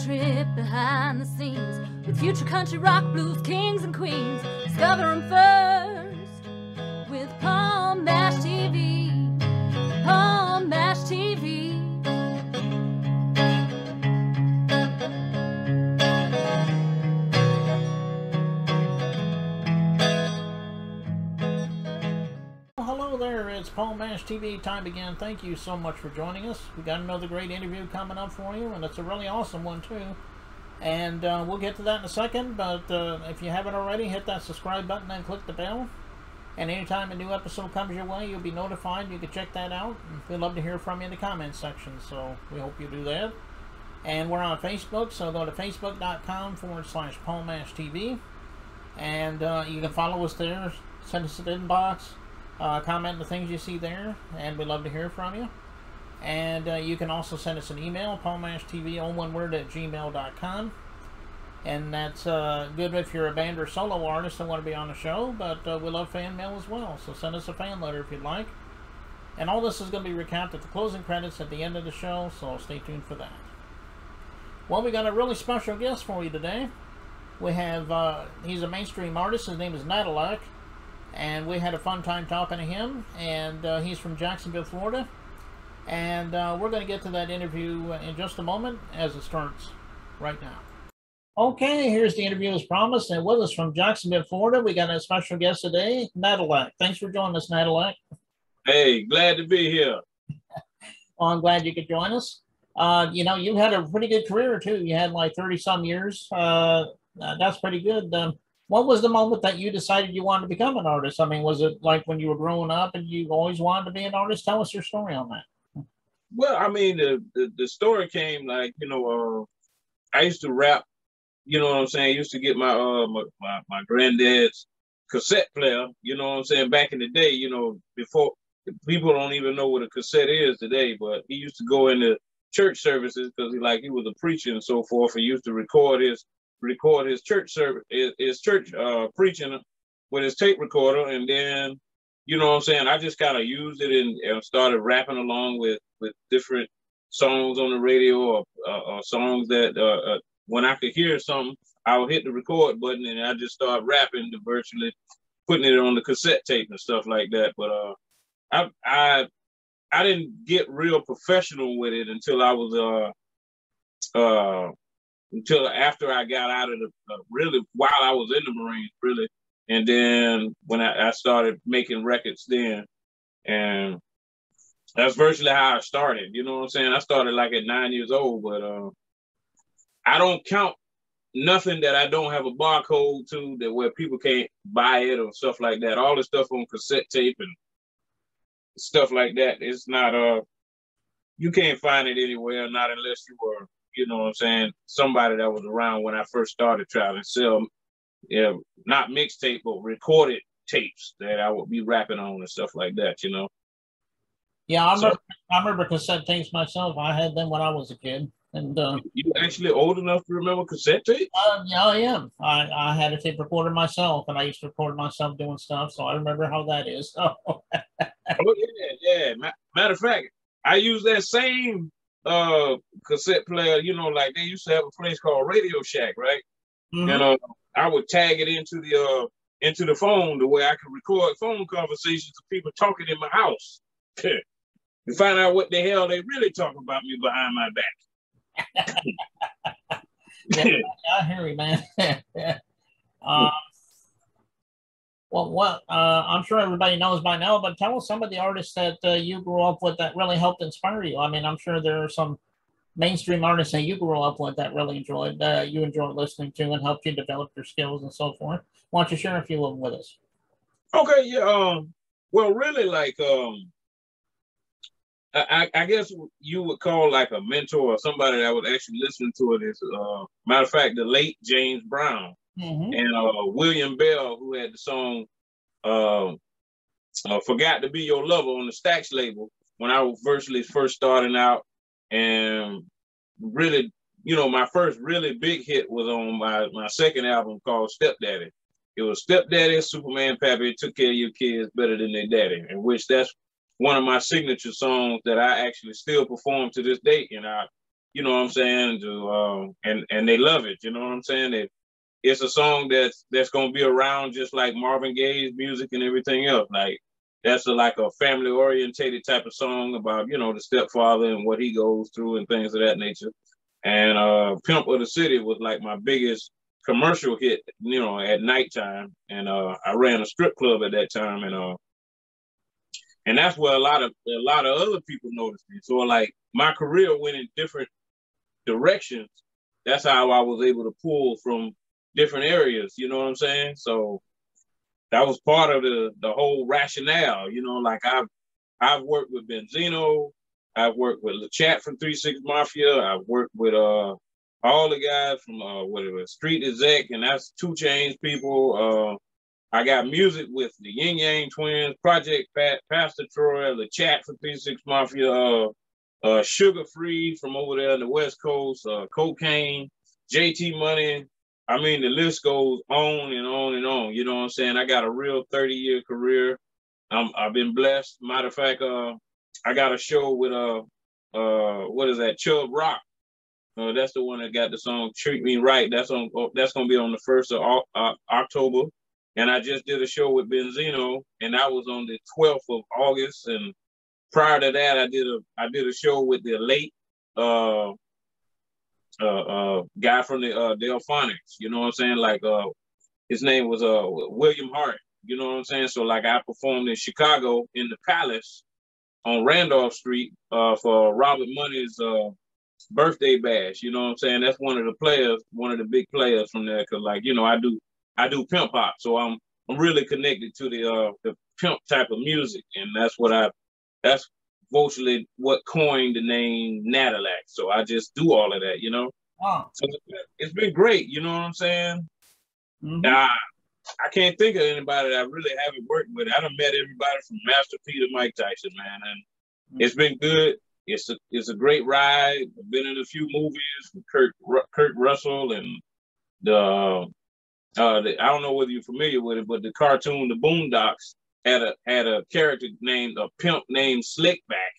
trip behind the scenes with future country rock blues kings and queens. Discover them first with Palm Mash TV. Palm Mash TV. Hello there, it's Palm Mash TV time again. Thank you so much for joining us. We got another great interview coming up for you, and it's a really awesome one too. And we'll get to that in a second, but if you haven't already, hit that subscribe button and click the bell. And anytime a new episode comes your way, you'll be notified. You can check that out. We'd love to hear from you in the comments section, so we hope you do that. And we're on Facebook, so go to facebook.com/PalmMashTV. And you can follow us there, send us an inbox. Comment on the things you see there, and we'd love to hear from you. And you can also send us an email, palmmashtv, all one word, @gmail.com. And that's good if you're a band or solo artist and want to be on the show, but we love fan mail as well, so send us a fan letter if you'd like. And all this is going to be recapped at the closing credits at the end of the show, so stay tuned for that. Well, we got a really special guest for you today. We have, he's a mainstream artist, his name is Natalac. And we had a fun time talking to him, and he's from Jacksonville, Florida. And we're going to get to that interview in just a moment as it starts right now. Okay, here's the interview as promised, and with us from Jacksonville, Florida, we got a special guest today, Natalac. Thanks for joining us, Natalac. Hey, glad to be here. Well, I'm glad you could join us. You know, you had a pretty good career, too. You had like 30-some years. That's pretty good. What was the moment that you decided you wanted to become an artist? I mean, was it like when you were growing up and you always wanted to be an artist? Tell us your story on that. Well, I mean, the story came like, you know, I used to rap, you know what I'm saying? I used to get my my granddad's cassette player, you know what I'm saying? Back in the day, you know, before people don't even know what a cassette is today, but he used to go into church services because he was a preacher and so forth. He used to record his church service, his church preaching with his tape recorder, and then, you know what I'm saying, I just kind of used it and started rapping along with different songs on the radio or songs that when I could hear something, I would hit the record button and I just start rapping to virtually putting it on the cassette tape and stuff like that. But I didn't get real professional with it until I was until after I got out of the, really while I was in the Marines, really. And then when I started making records then, and that's virtually how I started, you know what I'm saying? I started like at 9 years old, but I don't count nothing that I don't have a barcode to, that where people can't buy it or stuff like that. All the stuff on cassette tape and stuff like that, it's not, you can't find it anywhere, not unless you were, you know what I'm saying, somebody that was around when I first started trying to sell, not mixtape, but recorded tapes that I would be rapping on and stuff like that, you know. Yeah, I remember cassette tapes myself. I had them when I was a kid. And you actually old enough to remember cassette tapes? Yeah, I am. I had a tape recorder myself, and I used to record myself doing stuff, so I remember how that is. Oh, yeah. Matter of fact, I use that same cassette player, you know, like they used to have a place called Radio Shack, right? Mm-hmm. And I would tag it into the phone the way I could record phone conversations of people talking in my house. To find out what the hell they really talking about me behind my back. Yeah, I hear you, man. Well, I'm sure everybody knows by now, but tell us some of the artists that you grew up with that really helped inspire you. I mean, I'm sure there are some mainstream artists that you grew up with that really you enjoyed listening to and helped you develop your skills and so forth. Why don't you share a few of them with us? Okay, yeah. Well, really, like, I guess you would call like a mentor or somebody that would actually listen to it is, matter of fact, the late James Brown. Mm-hmm. And William Bell, who had the song Forgot to Be Your Lover on the Stax label when I was virtually first starting out. And really, you know, my first really big hit was on my second album called Stepdaddy. It was Stepdaddy, Superman Pappy, Took Care of Your Kids Better Than Their Daddy, in which that's one of my signature songs that I actually still perform to this day. And you know what I'm saying, to and they love it, you know what I'm saying? It's a song that's gonna be around just like Marvin Gaye's music and everything else. Like that's like a family orientated type of song about, you know, the stepfather and what he goes through and things of that nature. And Pimp of the City was like my biggest commercial hit, you know, at nighttime. And I ran a strip club at that time, and that's where a lot of other people noticed me. So like my career went in different directions. That's how I was able to pull from different areas, you know what I'm saying? So that was part of the whole rationale, you know, like I've worked with Benzino, I've worked with LeChat from 3 6 Mafia, I've worked with all the guys from Street Exec, and that's 2 Chainz people. I got music with the Yin Yang Twins, Project Pat, Pastor Troy, LeChat from 3 6 Mafia, Sugar Free from over there on the West Coast, Cocaine, JT Money. I mean, the list goes on and on and on. You know what I'm saying? I got a real 30-year career. I've been blessed. Matter of fact, I got a show with what is that? Chubb Rock. That's the one that got the song "Treat Me Right." That's gonna be on the 1st of October. And I just did a show with Benzino, and that was on the 12th of August. And prior to that, I did a show with the late guy from the Delphonics, you know what I'm saying? Like his name was William Hart, you know what I'm saying? So like I performed in Chicago in the Palace on Randolph Street for Robert Money's birthday bash, you know what I'm saying? That's one of the big players from there, cause like, you know, I do pimp hop, so I'm really connected to the pimp type of music, and that's virtually what coined the name Natalac. So I just do all of that, you know. Oh. So it's been great, you know what I'm saying? Mm-hmm. I can't think of anybody that I really haven't worked with. I done met everybody from Master P to Mike Tyson, man, and it's been good. It's a great ride. I've been in a few movies with Kurt Russell and the I don't know whether you're familiar with it, but the cartoon The Boondocks had a character named a pimp named Slickback,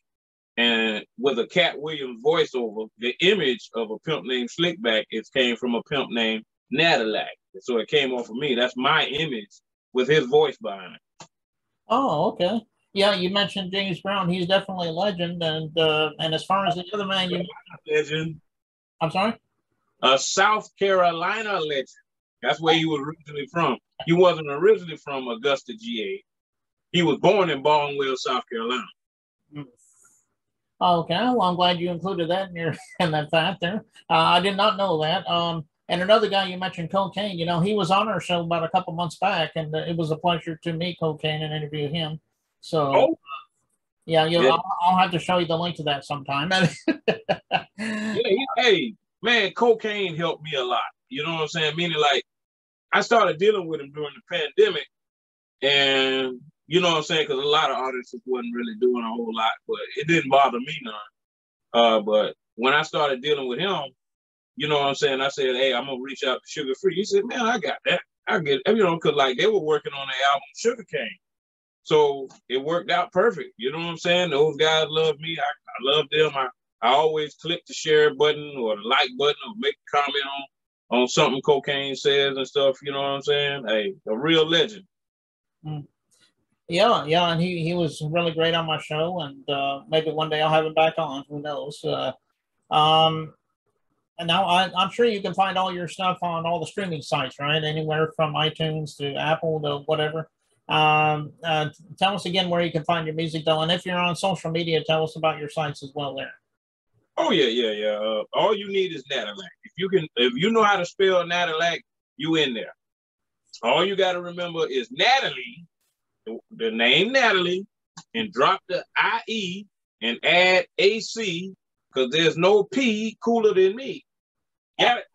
and with a Cat Williams voiceover, the image of a pimp named Slickback came from a pimp named Natalac. So it came off of me. That's my image with his voice behind it. Oh, okay. Yeah, you mentioned James Brown. He's definitely a legend. And as far as the other man, legend. I'm sorry? A South Carolina legend. That's where he was originally from. He wasn't originally from Augusta, GA. He was born in Barnwell, South Carolina. Okay, well, I'm glad you included that in that fact there. I did not know that. And another guy you mentioned, Cocaine. You know, he was on our show about a couple months back, and it was a pleasure to meet Cocaine and interview him. So, yeah, I'll have to show you the link to that sometime. Hey, man, Cocaine helped me a lot. You know what I'm saying? Meaning, like, I started dealing with him during the pandemic, and you know what I'm saying? Because a lot of artists wasn't really doing a whole lot, but it didn't bother me none. But when I started dealing with him, you know what I'm saying? I said, hey, I'm going to reach out to Sugar Free. He said, man, I got that. I get it. You know, because like they were working on the album Sugar Cane. So it worked out perfect. You know what I'm saying? Those guys love me. I love them. I always click the share button or the like button or make a comment on something Cocaine says and stuff. You know what I'm saying? Hey, a real legend. Yeah, and he was really great on my show, and maybe one day I'll have him back on. Who knows? And now I'm sure you can find all your stuff on all the streaming sites, right? Anywhere from iTunes to Apple to whatever. Tell us again where you can find your music, though, and if you're on social media, tell us about your sites as well there. Oh yeah. All you need is Natalac. If you know how to spell Natalac, you in there. All you got to remember is Natalie, the name Natalie, and drop the IE and add AC, because there's no P cooler than me. Got it?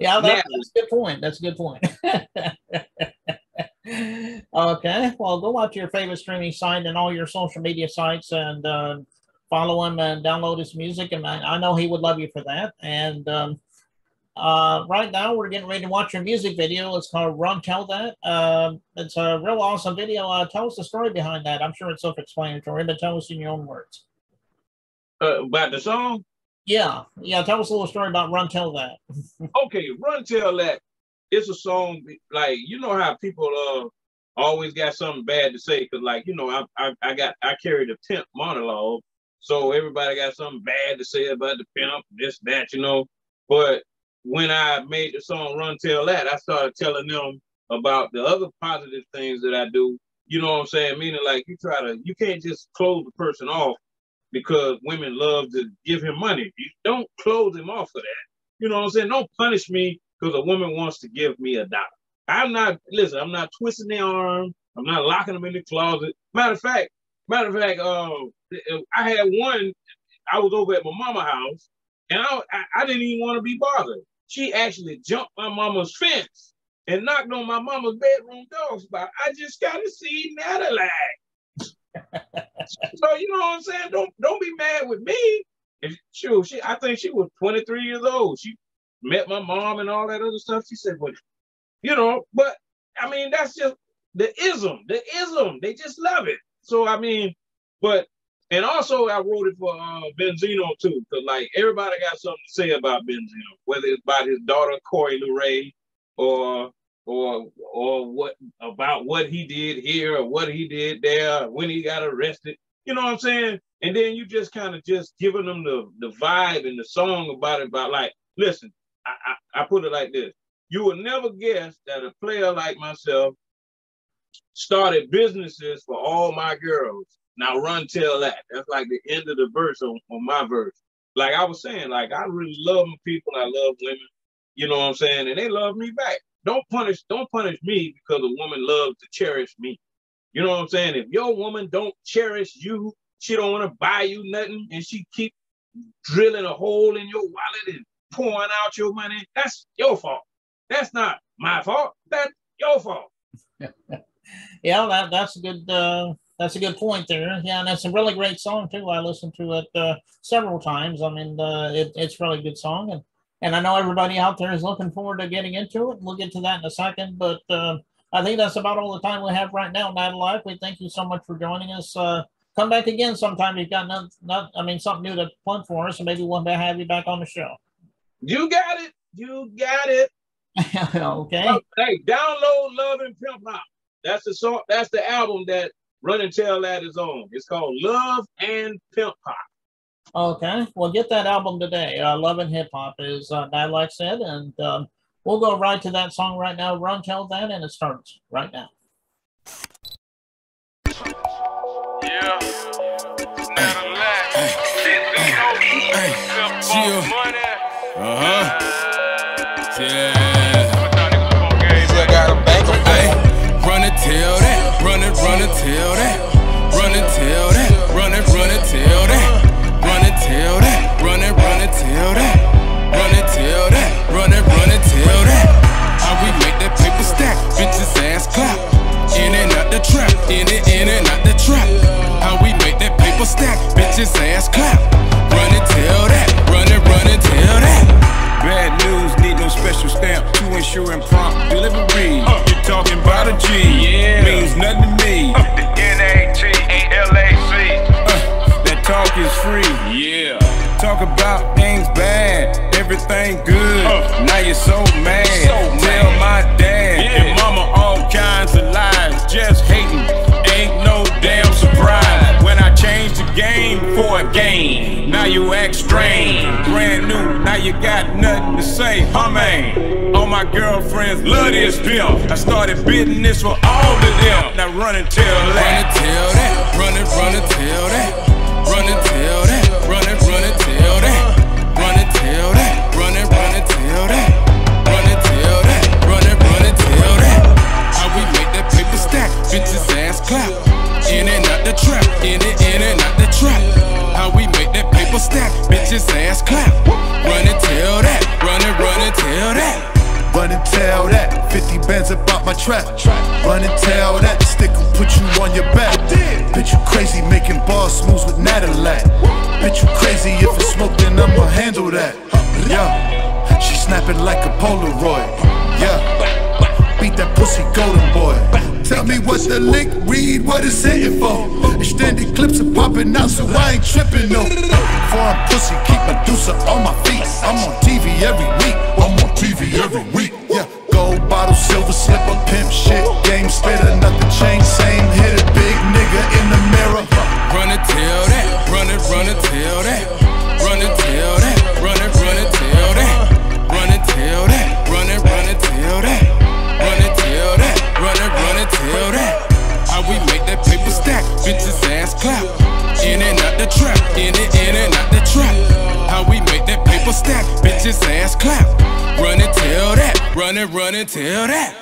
Yeah, that's a good point. That's a good point. Okay, well, go out to your favorite streaming site and all your social media sites and follow him and download his music. And I know he would love you for that. And right now, we're getting ready to watch your music video. It's called Run Tell That. It's a real awesome video. Tell us the story behind that. I'm sure it's self-explanatory, but tell us in your own words. About the song? Yeah, tell us a little story about Run Tell That. Okay, Run Tell That. It's a song, like, you know how people always got something bad to say, because, like, you know, I carry the pimp monologue, so everybody got something bad to say about the pimp, this, that, you know. But when I made the song Run Tell That, I started telling them about the other positive things that I do. You know what I'm saying? Meaning, like, you can't just close the person off because women love to give him money. You don't close him off for that. You know what I'm saying? Don't punish me because a woman wants to give me $1. I'm not twisting their arm. I'm not locking them in the closet. Matter of fact, I had one, I was over at my mama's house, and I didn't even want to be bothered. She actually jumped my mama's fence and knocked on my mama's bedroom door spot. I just got to see Natalac. So, you know what I'm saying? Don't be mad with me. I think she was 23 years old. She met my mom and all that other stuff. She said, well, you know, but I mean, that's just the ism. They just love it. So, I mean, and also I wrote it for Benzino too, because like everybody got something to say about Benzino, whether it's about his daughter, Corey LeRae, or what about what he did here or what he did there, when he got arrested. You know what I'm saying? And then you just kind of just giving them the vibe and the song about like, listen, I put it like this. You would never guess that a player like myself started businesses for all my girls. Now Run Tell That. That's like the end of the verse on my verse. Like I was saying, like I really love my people. I love women. You know what I'm saying? And they love me back. Don't punish me because a woman loves to cherish me. You know what I'm saying? If your woman don't cherish you, she don't want to buy you nothing, and she keep drilling a hole in your wallet and pouring out your money, that's your fault. That's not my fault. That's your fault. Yeah, that's a good point there. Yeah, and that's a really great song too. I listened to it several times. I mean, it's a really good song, and I know everybody out there is looking forward to getting into it. We'll get to that in a second, but I think that's about all the time we have right now. Natalac, we thank you so much for joining us. Come back again sometime. You've got something new to plug for us, and maybe we'll have you back on the show. You got it. You got it. Okay. Hey, download Love and Pimp Hop. That's the song. That's the album that Run and Tell That is on. It's called Love and Pimp Hop. Okay. Well, get that album today. Love and Hip Hop is Natalac said, and we'll go right to that song right now. Run Tell That, and it starts right now. Yeah. Natalac. Yeah. Still got a bank of fame. Run and tell that. Run and tell that. Run and tell that. Run and tell that. Run and tell that. Run and tell that. Run and tell that. Run and tell that. How we make that paper stack, bitches ass clap. In and out the trap, in and out the trap. How we make that paper stack, bitches ass clap. Run and tell that. Run and tell that. Bad news, need no special stamp to ensure and prompt delivery. You're talking about a G, yeah. Means nothing to me. The Natalac. That talk is free, yeah. Talk about things bad, everything good. Now you're so mad. Tell my dad and mama all kinds of lies. Just hating, ain't no damn surprise. When I changed the game for a game, now you act strange. Brand new, now you got nothing to say, huh man? All my girlfriends love this pimp. I started bidding this for all of them. Now run and tell that. Run and tell that. Run and tell that. Run and tell that. Run and tell that. Run and tell that. Run and tell that. Run and tell that. Run and tell that. How we make that paper stack, bitches ass clap. In and out the trap, in and out the trap. How we make that paper stack, bitches ass clap. Run and tell that, run and tell that. Run and tell that, 50 bands about my trap. Run and tell that, stick will put you on your back. Bitch, you crazy making boss moves with Natalac. Bitch, you crazy if it's smoke, then I'ma handle that. Yeah, she snapping like a Polaroid. Yeah, beat that pussy golden boy. Tell me what's the lick, read what it's hitting for. Extended clips are popping out, so I ain't tripping no. Foreign pussy, keep Medusa on my feet. I'm on TV every week. I'm on TV every week. Yeah, gold bottle, silver slipper, pimp shit, game spitter, nothing changed, same hit a big nigga in the mirror. Run it, tell that. Run it, tell that. Run it, tell that. Run it, tell that. Run it, tell that. Run it, tell that. Run it, tell that. Run it, tell that. How we make that paper stack, bitches ass clap. In and out the trap, in and out the trap. How we make that paper stack, bitches ass clap. Run it, tell that. Run it, tell that.